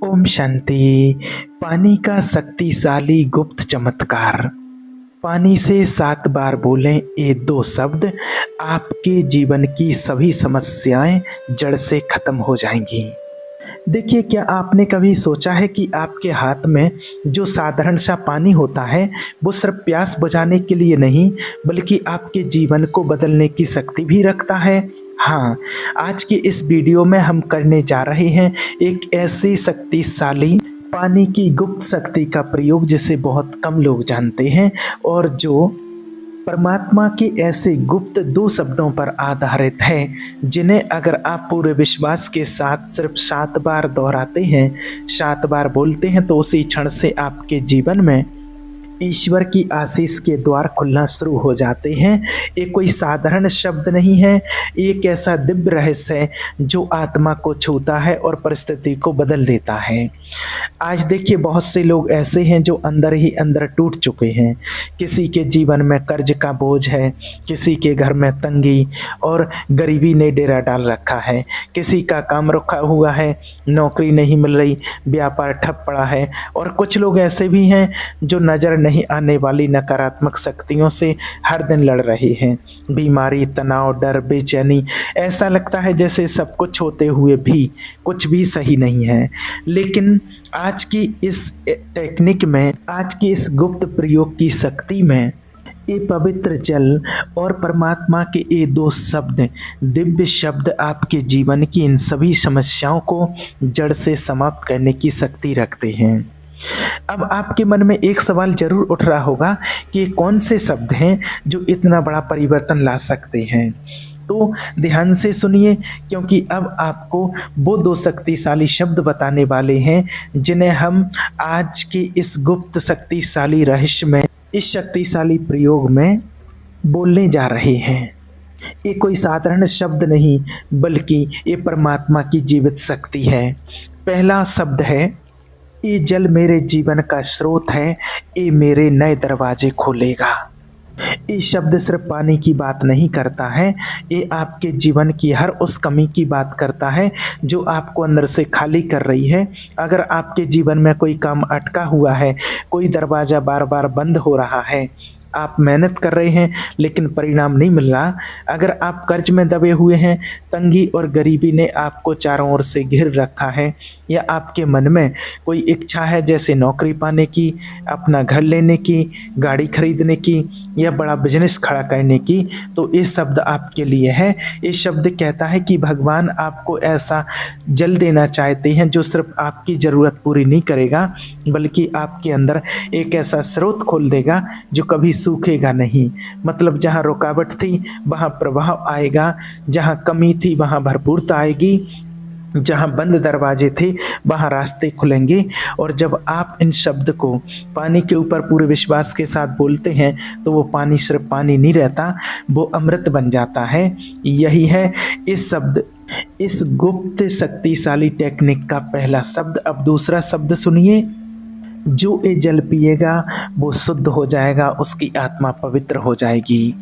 ओम शांति। पानी का शक्तिशाली गुप्त चमत्कार। पानी से 7 बार बोलें ये 2 शब्द, आपके जीवन की सभी समस्याएं जड़ से खत्म हो जाएंगी। देखिए, क्या आपने कभी सोचा है कि आपके हाथ में जो साधारण सा पानी होता है वो सिर्फ प्यास बुझाने के लिए नहीं, बल्कि आपके जीवन को बदलने की शक्ति भी रखता है। हाँ, आज की इस वीडियो में हम करने जा रहे हैं एक ऐसी शक्तिशाली पानी की गुप्त शक्ति का प्रयोग जिसे बहुत कम लोग जानते हैं, और जो परमात्मा के ऐसे गुप्त 2 शब्दों पर आधारित है, जिन्हें अगर आप पूरे विश्वास के साथ सिर्फ 7 बार दोहराते हैं, 7 बार बोलते हैं, तो उसी क्षण से आपके जीवन में ईश्वर की आशीष के द्वार खुलना शुरू हो जाते हैं। ये कोई साधारण शब्द नहीं है, एक ऐसा दिव्य रहस्य है जो आत्मा को छूता है और परिस्थिति को बदल देता है। आज देखिए, बहुत से लोग ऐसे हैं जो अंदर ही अंदर टूट चुके हैं। किसी के जीवन में कर्ज का बोझ है, किसी के घर में तंगी और गरीबी ने डेरा डाल रखा है, किसी का काम रुका हुआ है, नौकरी नहीं मिल रही, व्यापार ठप पड़ा है, और कुछ लोग ऐसे भी हैं जो नज़र नहीं आने वाली नकारात्मक शक्तियों से हर दिन लड़ रहे हैं। बीमारी, तनाव, डर, बेचैनी, ऐसा लगता है जैसे सब कुछ होते हुए भी कुछ भी सही नहीं है। लेकिन आज की इस टेक्निक में, आज की इस गुप्त प्रयोग की शक्ति में, ये पवित्र जल और परमात्मा के ये 2 शब्द, दिव्य शब्द, आपके जीवन की इन सभी समस्याओं को जड़ से समाप्त करने की शक्ति रखते हैं। अब आपके मन में एक सवाल जरूर उठ रहा होगा कि ये कौन से शब्द हैं जो इतना बड़ा परिवर्तन ला सकते हैं। तो ध्यान से सुनिए, क्योंकि अब आपको वो 2 शक्तिशाली शब्द बताने वाले हैं जिन्हें हम आज के इस गुप्त शक्तिशाली रहस्य में, इस शक्तिशाली प्रयोग में बोलने जा रहे हैं। ये कोई साधारण शब्द नहीं, बल्कि ये परमात्मा की जीवित शक्ति है। पहला शब्द है, ये जल मेरे जीवन का स्रोत है, ये मेरे नए दरवाजे खोलेगा। ये शब्द सिर्फ पानी की बात नहीं करता है, ये आपके जीवन की हर उस कमी की बात करता है जो आपको अंदर से खाली कर रही है। अगर आपके जीवन में कोई काम अटका हुआ है, कोई दरवाज़ा बार बार बंद हो रहा है, आप मेहनत कर रहे हैं लेकिन परिणाम नहीं मिल रहा, अगर आप कर्ज में दबे हुए हैं, तंगी और गरीबी ने आपको चारों ओर से घेर रखा है, या आपके मन में कोई इच्छा है जैसे नौकरी पाने की, अपना घर लेने की, गाड़ी खरीदने की, या बड़ा बिजनेस खड़ा करने की, तो ये शब्द आपके लिए है। ये शब्द कहता है कि भगवान आपको ऐसा जल देना चाहते हैं जो सिर्फ आपकी ज़रूरत पूरी नहीं करेगा, बल्कि आपके अंदर एक ऐसा स्रोत खोल देगा जो कभी सूखेगा नहीं। मतलब जहाँ रुकावट थी वहाँ प्रवाह आएगा, जहाँ कमी थी वहाँ भरपूरता आएगी, जहाँ बंद दरवाजे थे वहाँ रास्ते खुलेंगे। और जब आप इन शब्द को पानी के ऊपर पूरे विश्वास के साथ बोलते हैं, तो वो पानी सिर्फ पानी नहीं रहता, वो अमृत बन जाता है। यही है इस शब्द, इस गुप्त शक्तिशाली टेक्निक का पहला शब्द। अब दूसरा शब्द सुनिए, जो ये जल पिएगा वो शुद्ध हो जाएगा, उसकी आत्मा पवित्र हो जाएगी।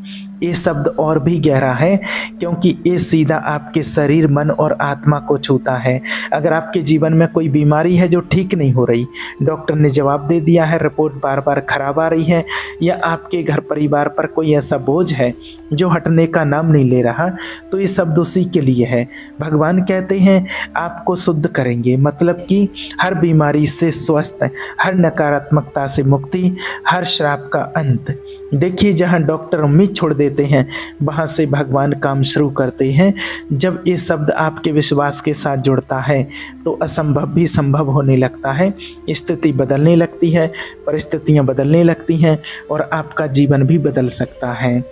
ये शब्द और भी गहरा है, क्योंकि ये सीधा आपके शरीर, मन और आत्मा को छूता है। अगर आपके जीवन में कोई बीमारी है जो ठीक नहीं हो रही, डॉक्टर ने जवाब दे दिया है, रिपोर्ट बार बार खराब आ रही है, या आपके घर परिवार पर कोई ऐसा बोझ है जो हटने का नाम नहीं ले रहा, तो ये शब्द उसी के लिए है। भगवान कहते हैं आपको शुद्ध करेंगे, मतलब कि हर बीमारी से स्वस्थ, हर नकारात्मकता से मुक्ति, हर श्राप का अंत। देखिए, जहाँ डॉक्टर उम्मीद छोड़ देते हैं, वहाँ से भगवान काम शुरू करते हैं। जब ये शब्द आपके विश्वास के साथ जुड़ता है, तो असंभव भी संभव होने लगता है, स्थिति बदलने लगती है, परिस्थितियाँ बदलने लगती हैं, और आपका जीवन भी बदल सकता है।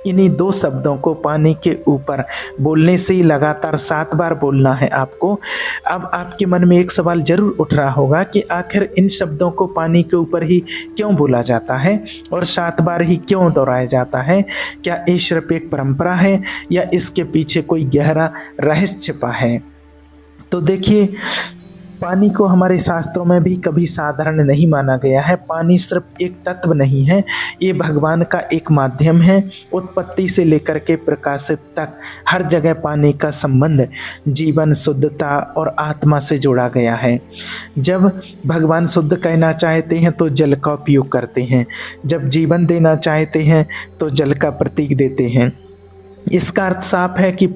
इन्हीं 2 शब्दों को पानी के ऊपर बोलने से ही लगातार 7 बार बोलना है आपको। अब आपके मन में एक सवाल जरूर उठ रहा होगा कि आखिर इन शब्दों को पानी के ऊपर ही क्यों बोला जाता है और 7 बार ही क्यों दोहराया जाता है? क्या ये सिर्फ एक परंपरा है या इसके पीछे कोई गहरा रहस्य छिपा है? तो देखिए, पानी को हमारे शास्त्रों में भी कभी साधारण नहीं माना गया है। पानी सिर्फ एक तत्व नहीं है, ये भगवान का एक माध्यम है। उत्पत्ति से लेकर के प्रकाशित तक हर जगह पानी का संबंध जीवन, शुद्धता और आत्मा से जोड़ा गया है। जब भगवान शुद्ध कहना चाहते हैं तो जल का उपयोग करते हैं, जब जीवन देना चाहते हैं तो जल का प्रतीक देते हैं। इसका अर्थ साफ है कि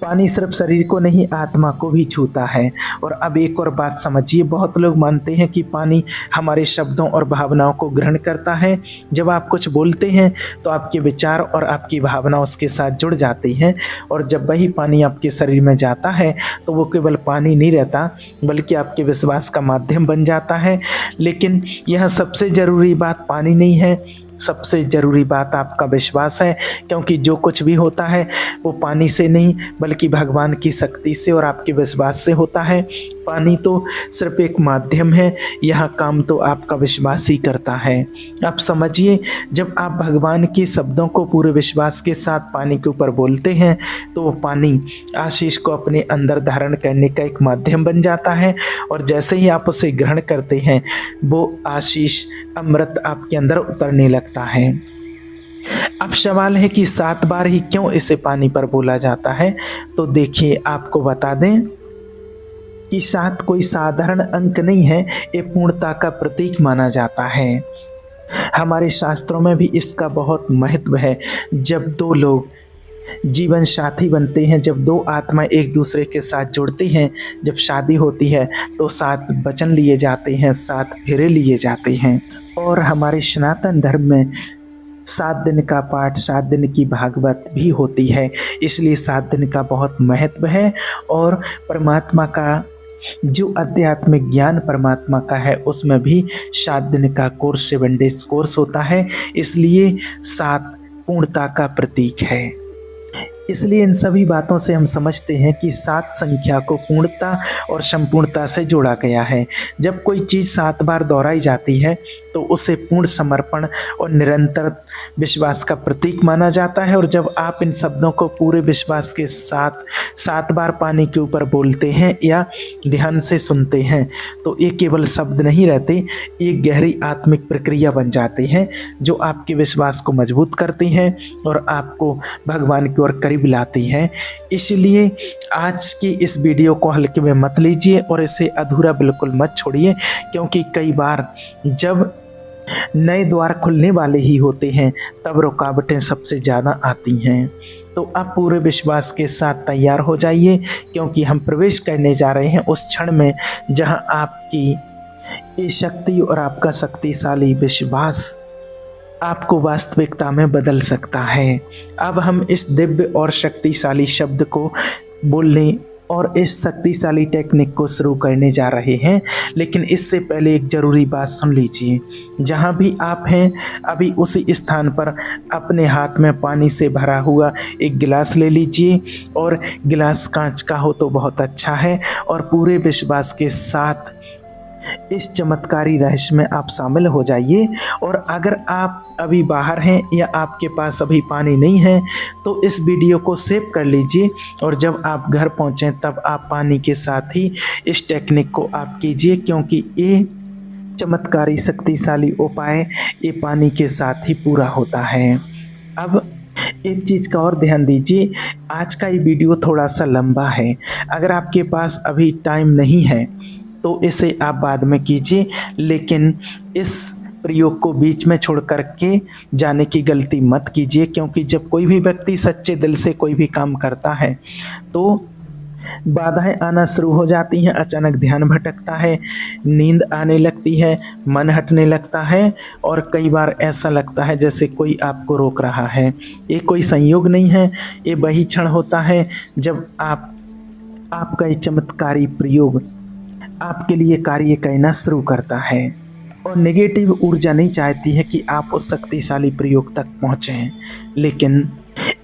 पानी सिर्फ शरीर को नहीं, आत्मा को भी छूता है। और अब एक और बात समझिए, बहुत लोग मानते हैं कि पानी हमारे शब्दों और भावनाओं को ग्रहण करता है। जब आप कुछ बोलते हैं तो आपके विचार और आपकी भावना उसके साथ जुड़ जाती हैं, और जब वही पानी आपके शरीर में जाता है तो वो केवल पानी नहीं रहता बल्कि आपके विश्वास का माध्यम बन जाता है। लेकिन यह सबसे ज़रूरी बात पानी नहीं है, सबसे ज़रूरी बात आपका विश्वास है, क्योंकि जो कुछ भी होता है वो पानी से नहीं बल्कि भगवान की शक्ति से और आपके विश्वास से होता है। पानी तो सिर्फ एक माध्यम है, यह काम तो आपका विश्वास ही करता है। आप समझिए, जब आप भगवान के शब्दों को पूरे विश्वास के साथ पानी के ऊपर बोलते हैं तो वो पानी आशीष को अपने अंदर धारण करने का एक माध्यम बन जाता है, और जैसे ही आप उसे ग्रहण करते हैं वो आशीष अमृत आपके अंदर उतरने लगता है। अब सवाल है कि 7 बार ही क्यों इसे पानी पर बोला जाता है? तो देखिए, आपको बता दें कि 7 कोई साधारण अंक नहीं है, ये पूर्णता का प्रतीक माना जाता है। हमारे शास्त्रों में भी इसका बहुत महत्व है। जब 2 लोग जीवन साथी बनते हैं, जब 2 आत्मा एक दूसरे के साथ जुड़ती हैं, जब शादी होती है तो 7 वचन लिए जाते हैं, 7 फेरे लिए जाते हैं। और हमारे सनातन धर्म में 7 दिन का पाठ, 7 दिन की भागवत भी होती है, इसलिए 7 दिन का बहुत महत्व है। और परमात्मा का जो आध्यात्मिक ज्ञान परमात्मा का है उसमें भी 7 दिन का कोर्स, 7 डेज कोर्स होता है, इसलिए 7 पूर्णता का प्रतीक है। इसलिए इन सभी बातों से हम समझते हैं कि 7 संख्या को पूर्णता और संपूर्णता से जोड़ा गया है। जब कोई चीज़ 7 बार दोहराई जाती है तो उसे पूर्ण समर्पण और निरंतर विश्वास का प्रतीक माना जाता है। और जब आप इन शब्दों को पूरे विश्वास के साथ 7 बार पानी के ऊपर बोलते हैं या ध्यान से सुनते हैं तो ये केवल शब्द नहीं रहते, एक गहरी आत्मिक प्रक्रिया बन जाती हैं जो आपके विश्वास को मजबूत करती हैं और आपको भगवान की ओर करीब लाती है। इसलिए आज की इस वीडियो को हल्के में मत लीजिए और इसे अधूरा बिल्कुल मत छोड़िए, क्योंकि कई बार जब नए द्वार खुलने वाले ही होते हैं तब रुकावटें सबसे ज़्यादा आती हैं। तो आप पूरे विश्वास के साथ तैयार हो जाइए, क्योंकि हम प्रवेश करने जा रहे हैं उस क्षण में जहां आपकी ये शक्ति और आपका शक्तिशाली विश्वास आपको वास्तविकता में बदल सकता है। अब हम इस दिव्य और शक्तिशाली शब्द को बोलने और इस शक्तिशाली टेक्निक को शुरू करने जा रहे हैं, लेकिन इससे पहले एक ज़रूरी बात सुन लीजिए। जहाँ भी आप हैं अभी उसी स्थान पर अपने हाथ में पानी से भरा हुआ एक गिलास ले लीजिए, और गिलास कांच का हो तो बहुत अच्छा है, और पूरे विश्वास के साथ इस चमत्कारी रहस्य में आप शामिल हो जाइए। और अगर आप अभी बाहर हैं या आपके पास अभी पानी नहीं है तो इस वीडियो को सेव कर लीजिए, और जब आप घर पहुंचें तब आप पानी के साथ ही इस टेक्निक को आप कीजिए, क्योंकि ये चमत्कारी शक्तिशाली उपाय ये पानी के साथ ही पूरा होता है। अब एक चीज़ का और ध्यान दीजिए, आज का ये वीडियो थोड़ा सा लंबा है। अगर आपके पास अभी टाइम नहीं है तो इसे आप बाद में कीजिए, लेकिन इस प्रयोग को बीच में छोड़ कर के जाने की गलती मत कीजिए, क्योंकि जब कोई भी व्यक्ति सच्चे दिल से कोई भी काम करता है तो बाधाएं आना शुरू हो जाती हैं। अचानक ध्यान भटकता है, नींद आने लगती है, मन हटने लगता है, और कई बार ऐसा लगता है जैसे कोई आपको रोक रहा है। ये कोई संयोग नहीं है, ये वही क्षण होता है जब आपका ये चमत्कारी प्रयोग आपके लिए कार्य करना शुरू करता है। और नेगेटिव ऊर्जा नहीं चाहती है कि आप उस शक्तिशाली प्रयोग तक पहुँचें, लेकिन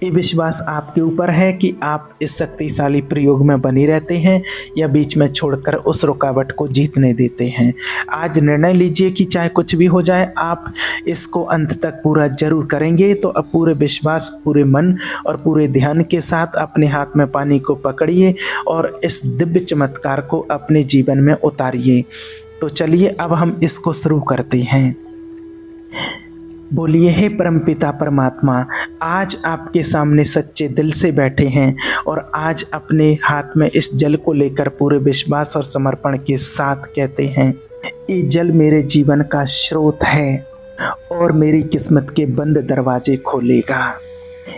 ये विश्वास आपके ऊपर है कि आप इस शक्तिशाली प्रयोग में बने रहते हैं या बीच में छोड़कर उस रुकावट को जीतने देते हैं। आज निर्णय लीजिए कि चाहे कुछ भी हो जाए, आप इसको अंत तक पूरा जरूर करेंगे। तो अब पूरे विश्वास, पूरे मन और पूरे ध्यान के साथ अपने हाथ में पानी को पकड़िए और इस दिव्य चमत्कार को अपने जीवन में उतारिए। तो चलिए अब हम इसको शुरू करते हैं। बोलिए, हे परमपिता परमात्मा, आज आपके सामने सच्चे दिल से बैठे हैं और आज अपने हाथ में इस जल को लेकर पूरे विश्वास और समर्पण के साथ कहते हैं, ये जल मेरे जीवन का स्रोत है और मेरी किस्मत के बंद दरवाजे खोलेगा।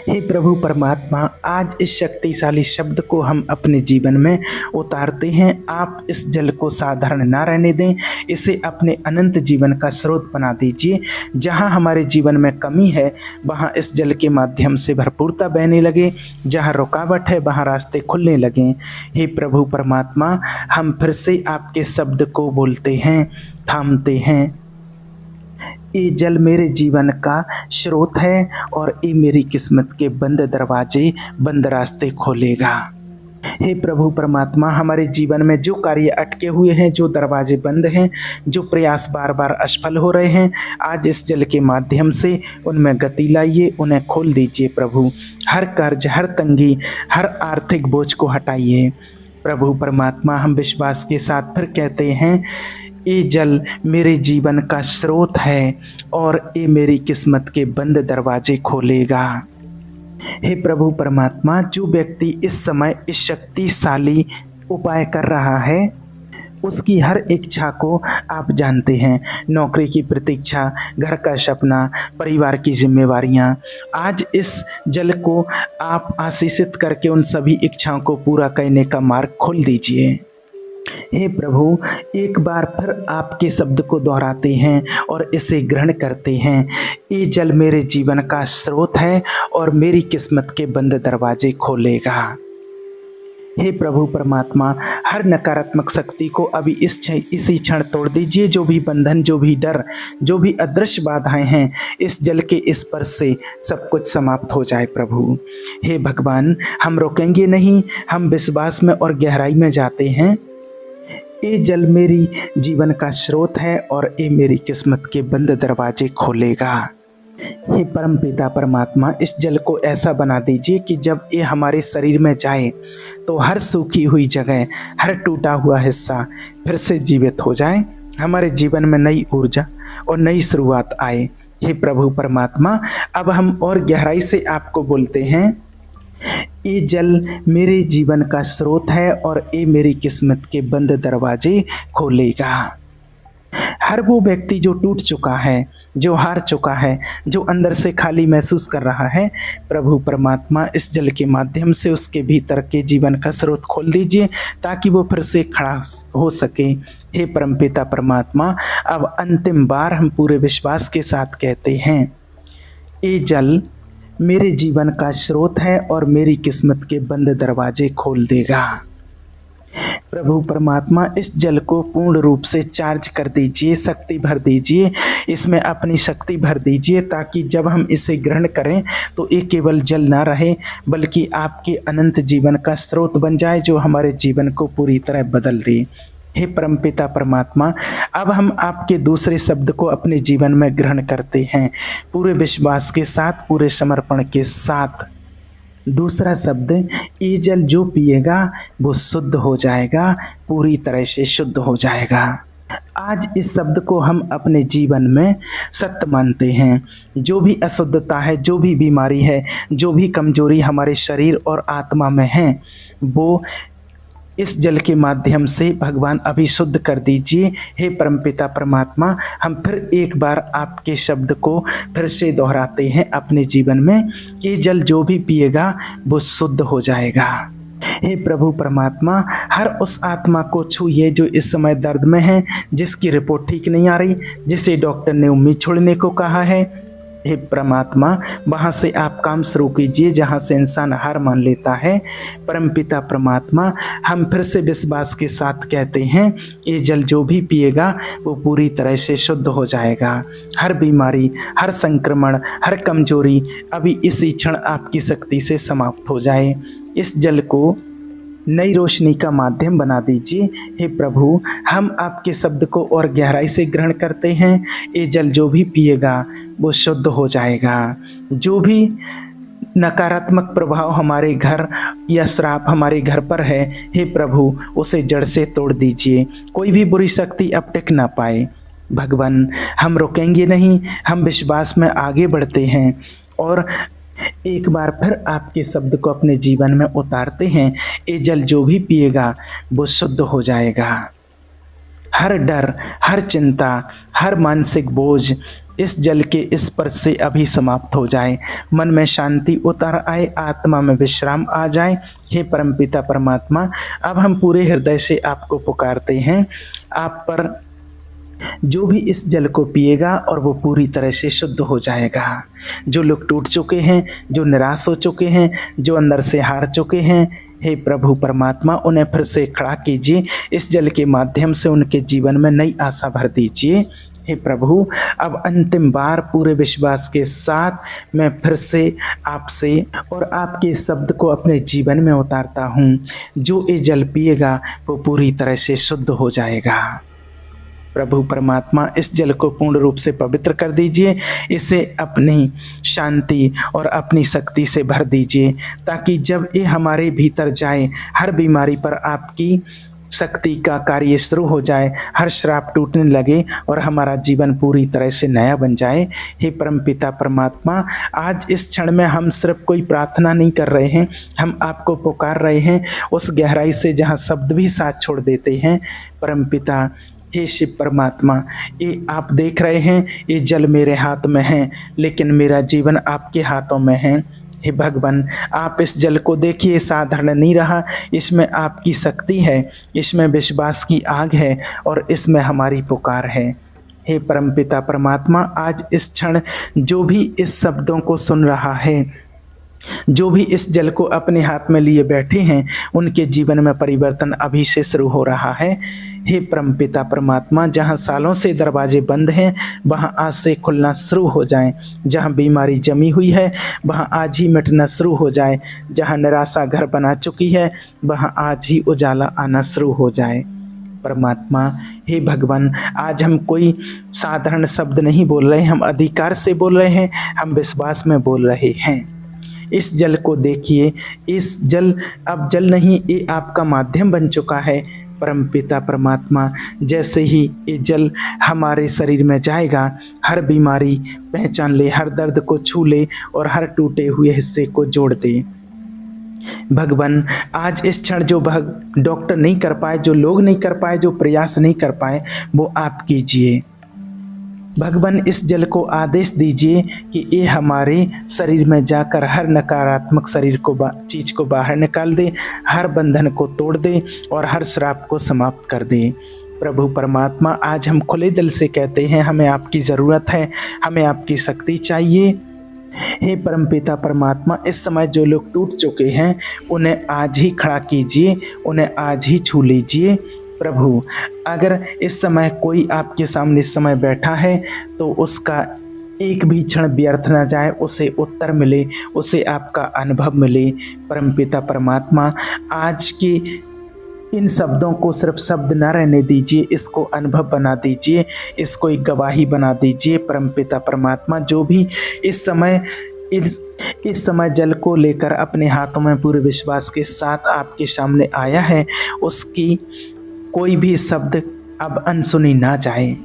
हे प्रभु परमात्मा, आज इस शक्तिशाली शब्द को हम अपने जीवन में उतारते हैं। आप इस जल को साधारण ना रहने दें, इसे अपने अनंत जीवन का स्रोत बना दीजिए। जहाँ हमारे जीवन में कमी है वहाँ इस जल के माध्यम से भरपूरता बहने लगे, जहाँ रुकावट है वहाँ रास्ते खुलने लगें। हे प्रभु परमात्मा, हम फिर से आपके शब्द को बोलते हैं, थामते हैं। ये जल मेरे जीवन का स्रोत है और ये मेरी किस्मत के बंद दरवाजे, बंद रास्ते खोलेगा। हे प्रभु परमात्मा, हमारे जीवन में जो कार्य अटके हुए हैं, जो दरवाजे बंद हैं, जो प्रयास बार बार असफल हो रहे हैं, आज इस जल के माध्यम से उनमें गति लाइए, उन्हें खोल दीजिए प्रभु। हर कर्ज, हर तंगी, हर आर्थिक बोझ को हटाइए प्रभु परमात्मा। हम विश्वास के साथ फिर कहते हैं, ये जल मेरे जीवन का स्रोत है और ये मेरी किस्मत के बंद दरवाजे खोलेगा। हे प्रभु परमात्मा, जो व्यक्ति इस समय इस शक्तिशाली उपाय कर रहा है उसकी हर इच्छा को आप जानते हैं। नौकरी की प्रतीक्षा, घर का सपना, परिवार की जिम्मेवारियां, आज इस जल को आप आशीषित करके उन सभी इच्छाओं को पूरा करने का मार्ग खोल दीजिए। हे प्रभु, एक बार फिर आपके शब्द को दोहराते हैं और इसे ग्रहण करते हैं। ये जल मेरे जीवन का स्रोत है और मेरी किस्मत के बंद दरवाजे खोलेगा। हे प्रभु परमात्मा, हर नकारात्मक शक्ति को अभी इसी क्षण तोड़ दीजिए। जो भी बंधन, जो भी डर, जो भी अदृश्य बाधाएं हैं, इस जल के स्पर्श से सब कुछ समाप्त हो जाए प्रभु। हे भगवान, हम रुकेंगे नहीं, हम विश्वास में और गहराई में जाते हैं। ये जल मेरी जीवन का स्रोत है और ये मेरी किस्मत के बंद दरवाजे खोलेगा। हे परम पिता परमात्मा, इस जल को ऐसा बना दीजिए कि जब ये हमारे शरीर में जाए तो हर सूखी हुई जगह, हर टूटा हुआ हिस्सा फिर से जीवित हो जाए। हमारे जीवन में नई ऊर्जा और नई शुरुआत आए। हे प्रभु परमात्मा, अब हम और गहराई से आपको बोलते हैं, ये जल मेरे जीवन का स्रोत है और ये मेरी किस्मत के बंद दरवाजे खोलेगा। हर वो व्यक्ति जो टूट चुका है, जो हार चुका है, जो अंदर से खाली महसूस कर रहा है, प्रभु परमात्मा इस जल के माध्यम से उसके भीतर के जीवन का स्रोत खोल दीजिए ताकि वो फिर से खड़ा हो सके। हे परमपिता परमात्मा, अब अंतिम बार हम पूरे विश्वास के साथ कहते हैं, ये जल मेरे जीवन का स्रोत है और मेरी किस्मत के बंद दरवाजे खोल देगा। प्रभु परमात्मा, इस जल को पूर्ण रूप से चार्ज कर दीजिए, शक्ति भर दीजिए, इसमें अपनी शक्ति भर दीजिए ताकि जब हम इसे ग्रहण करें तो ये केवल जल ना रहे बल्कि आपके अनंत जीवन का स्रोत बन जाए जो हमारे जीवन को पूरी तरह बदल दे। हे परमपिता परमात्मा, अब हम आपके दूसरे शब्द को अपने जीवन में ग्रहण करते हैं पूरे विश्वास के साथ, पूरे समर्पण के साथ। दूसरा शब्द, ये जल जो पिएगा वो शुद्ध हो जाएगा, पूरी तरह से शुद्ध हो जाएगा। आज इस शब्द को हम अपने जीवन में सत्य मानते हैं। जो भी अशुद्धता है, जो भी बीमारी है, जो भी कमजोरी हमारे शरीर और आत्मा में है, वो इस जल के माध्यम से भगवान अभी शुद्ध कर दीजिए। हे परमपिता परमात्मा, हम फिर एक बार आपके शब्द को फिर से दोहराते हैं अपने जीवन में, ये जल जो भी पिएगा वो शुद्ध हो जाएगा। हे प्रभु परमात्मा, हर उस आत्मा को छूइए जो इस समय दर्द में है, जिसकी रिपोर्ट ठीक नहीं आ रही, जिसे डॉक्टर ने उम्मीद छोड़ने को कहा है, हे परमात्मा, वहाँ से आप काम शुरू कीजिए जहाँ से इंसान हार मान लेता है। परमपिता परमात्मा, हम फिर से विश्वास के साथ कहते हैं, ये जल जो भी पिएगा वो पूरी तरह से शुद्ध हो जाएगा। हर बीमारी, हर संक्रमण, हर कमजोरी अभी इसी क्षण आपकी शक्ति से समाप्त हो जाए। इस जल को नई रोशनी का माध्यम बना दीजिए। हे प्रभु, हम आपके शब्द को और गहराई से ग्रहण करते हैं। ये जल जो भी पिएगा वो शुद्ध हो जाएगा। जो भी नकारात्मक प्रभाव हमारे घर या श्राप हमारे घर पर है, हे प्रभु, उसे जड़ से तोड़ दीजिए। कोई भी बुरी शक्ति अब टिक ना पाए। भगवान, हम रुकेंगे नहीं, हम विश्वास में आगे बढ़ते हैं और एक बार फिर आपके शब्द को अपने जीवन में उतारते हैं। ये जल जो भी पिएगा वो शुद्ध हो जाएगा। हर डर, हर चिंता, हर मानसिक बोझ इस जल के स्पर्श से अभी समाप्त हो जाए। मन में शांति उतर आए, आत्मा में विश्राम आ जाए। हे परमपिता परमात्मा, अब हम पूरे हृदय से आपको पुकारते हैं। आप पर जो भी इस जल को पिएगा और वो पूरी तरह से शुद्ध हो जाएगा। जो लोग टूट चुके हैं, जो निराश हो चुके हैं, जो अंदर से हार चुके हैं, हे प्रभु परमात्मा, उन्हें फिर से खड़ा कीजिए। इस जल के माध्यम से उनके जीवन में नई आशा भर दीजिए। हे प्रभु, अब अंतिम बार पूरे विश्वास के साथ मैं फिर से आपसे और आपके शब्द को अपने जीवन में उतारता हूँ। जो ये जल पिएगा वो पूरी तरह से शुद्ध हो जाएगा। प्रभु परमात्मा, इस जल को पूर्ण रूप से पवित्र कर दीजिए। इसे अपनी शांति और अपनी शक्ति से भर दीजिए, ताकि जब ये हमारे भीतर जाए, हर बीमारी पर आपकी शक्ति का कार्य शुरू हो जाए, हर श्राप टूटने लगे और हमारा जीवन पूरी तरह से नया बन जाए। हे परमपिता परमात्मा, आज इस क्षण में हम सिर्फ कोई प्रार्थना नहीं कर रहे हैं, हम आपको पुकार रहे हैं उस गहराई से जहाँ शब्द भी साथ छोड़ देते हैं। परमपिता, हे शिव परमात्मा, ये आप देख रहे हैं, ये जल मेरे हाथ में है, लेकिन मेरा जीवन आपके हाथों में है। हे भगवान, आप इस जल को देखिए, साधारण नहीं रहा, इसमें आपकी शक्ति है, इसमें विश्वास की आग है और इसमें हमारी पुकार है। हे परमपिता परमात्मा, आज इस क्षण जो भी इस शब्दों को सुन रहा है, जो भी इस जल को अपने हाथ में लिए बैठे हैं, उनके जीवन में परिवर्तन अभी से शुरू हो रहा है। हे परमपिता परमात्मा, जहाँ सालों से दरवाजे बंद हैं वहाँ आज से खुलना शुरू हो जाएं। जहाँ बीमारी जमी हुई है वहाँ आज ही मिटना शुरू हो जाए। जहाँ निराशा घर बना चुकी है वहाँ आज ही उजाला आना शुरू हो जाए। परमात्मा, हे भगवान, आज हम कोई साधारण शब्द नहीं बोल रहे, हम अधिकार से बोल रहे हैं, हम विश्वास में बोल रहे हैं। इस जल को देखिए, इस जल अब जल नहीं, ये आपका माध्यम बन चुका है। परमपिता परमात्मा, जैसे ही ये जल हमारे शरीर में जाएगा, हर बीमारी पहचान ले, हर दर्द को छू ले और हर टूटे हुए हिस्से को जोड़ दे। भगवान, आज इस क्षण जो डॉक्टर नहीं कर पाए, जो लोग नहीं कर पाए, जो प्रयास नहीं कर पाए, वो आप कीजिए। भगवान, इस जल को आदेश दीजिए कि ये हमारे शरीर में जाकर हर नकारात्मक शरीर को चीज़ को बाहर निकाल दे, हर बंधन को तोड़ दे और हर श्राप को समाप्त कर दे। प्रभु परमात्मा, आज हम खुले दिल से कहते हैं, हमें आपकी ज़रूरत है, हमें आपकी शक्ति चाहिए। हे परमपिता परमात्मा, इस समय जो लोग टूट चुके हैं उन्हें आज ही खड़ा कीजिए, उन्हें आज ही छू लीजिए। प्रभु, अगर इस समय कोई आपके सामने इस समय बैठा है तो उसका एक भी क्षण व्यर्थ न जाए, उसे उत्तर मिले, उसे आपका अनुभव मिले। परमपिता परमात्मा, आज के इन शब्दों को सिर्फ शब्द न रहने दीजिए, इसको अनुभव बना दीजिए, इसको एक गवाही बना दीजिए। परमपिता परमात्मा, जो भी इस समय जल को लेकर अपने हाथों में पूरे विश्वास के साथ आपके सामने आया है, उसकी कोई भी शब्द अब अनसुनी ना जाए।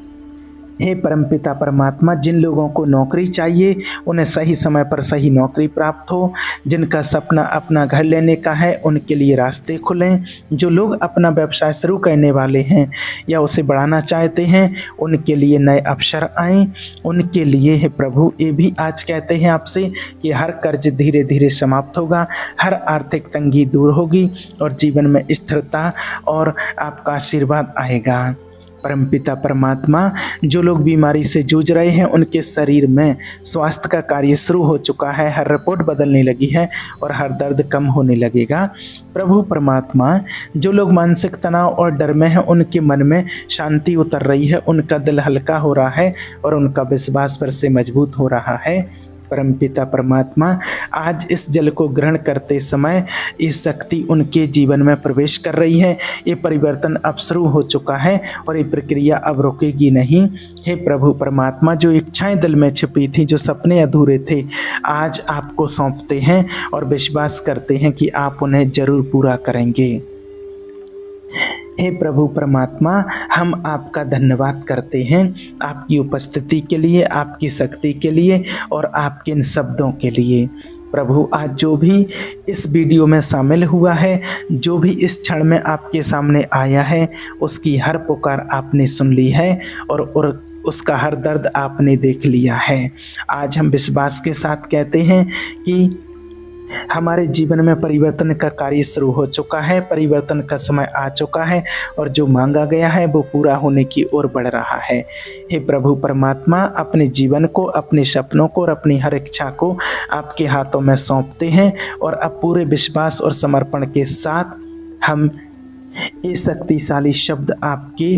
हे परमपिता परमात्मा, जिन लोगों को नौकरी चाहिए उन्हें सही समय पर सही नौकरी प्राप्त हो। जिनका सपना अपना घर लेने का है उनके लिए रास्ते खुलें। जो लोग अपना व्यवसाय शुरू करने वाले हैं या उसे बढ़ाना चाहते हैं उनके लिए नए अवसर आएँ। उनके लिए हे प्रभु, ये भी आज कहते हैं आपसे कि हर कर्ज धीरे धीरे समाप्त होगा, हर आर्थिक तंगी दूर होगी और जीवन में स्थिरता और आपका आशीर्वाद आएगा। परमपिता परमात्मा, जो लोग बीमारी से जूझ रहे हैं उनके शरीर में स्वास्थ्य का कार्य शुरू हो चुका है, हर रिपोर्ट बदलने लगी है और हर दर्द कम होने लगेगा। प्रभु परमात्मा, जो लोग मानसिक तनाव और डर में हैं उनके मन में शांति उतर रही है, उनका दिल हल्का हो रहा है और उनका विश्वास फिर से मजबूत हो रहा है। परमपिता परमात्मा, आज इस जल को ग्रहण करते समय ये शक्ति उनके जीवन में प्रवेश कर रही है। ये परिवर्तन अब शुरू हो चुका है और ये प्रक्रिया अब रुकेगी नहीं। हे प्रभु परमात्मा, जो इच्छाएं दिल में छिपी थी, जो सपने अधूरे थे, आज आपको सौंपते हैं और विश्वास करते हैं कि आप उन्हें जरूर पूरा करेंगे। हे प्रभु परमात्मा, हम आपका धन्यवाद करते हैं आपकी उपस्थिति के लिए, आपकी शक्ति के लिए और आपके इन शब्दों के लिए। प्रभु, आज जो भी इस वीडियो में शामिल हुआ है, जो भी इस क्षण में आपके सामने आया है, उसकी हर पुकार आपने सुन ली है और उसका हर दर्द आपने देख लिया है। आज हम विश्वास के साथ कहते हैं कि हमारे जीवन में परिवर्तन का कार्य शुरू हो चुका है, परिवर्तन का समय आ चुका है और जो मांगा गया है वो पूरा होने की ओर बढ़ रहा है। हे प्रभु परमात्मा, अपने जीवन को, अपने सपनों को और अपनी हर इच्छा को आपके हाथों में सौंपते हैं और अब पूरे विश्वास और समर्पण के साथ हम ये शक्तिशाली शब्द आपके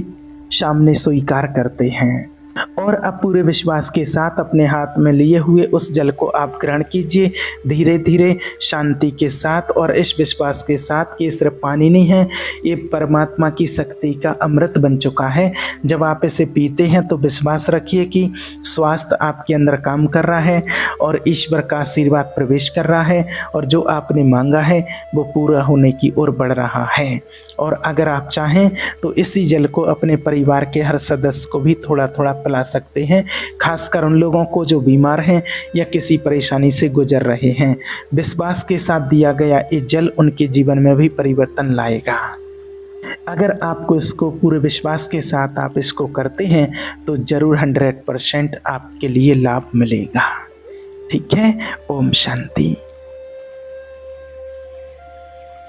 सामने स्वीकार करते हैं। और अब पूरे विश्वास के साथ अपने हाथ में लिए हुए उस जल को आप ग्रहण कीजिए, धीरे धीरे शांति के साथ और इस विश्वास के साथ कि सिर्फ पानी नहीं है, ये परमात्मा की शक्ति का अमृत बन चुका है। जब आप इसे पीते हैं तो विश्वास रखिए कि स्वास्थ्य आपके अंदर काम कर रहा है और ईश्वर का आशीर्वाद प्रवेश कर रहा है और जो आपने मांगा है वो पूरा होने की ओर बढ़ रहा है। और अगर आप चाहें तो इसी जल को अपने परिवार के हर सदस्य को भी थोड़ा थोड़ा पिला सकते हैं, खासकर उन लोगों को जो बीमार हैं या किसी परेशानी से गुजर रहे हैं। विश्वास के साथ दिया गया ये जल उनके जीवन में भी परिवर्तन लाएगा। अगर आपको इसको पूरे विश्वास के साथ आप इसको करते हैं तो जरूर 100% आपके लिए लाभ मिलेगा। ठीक है। ओम शांति।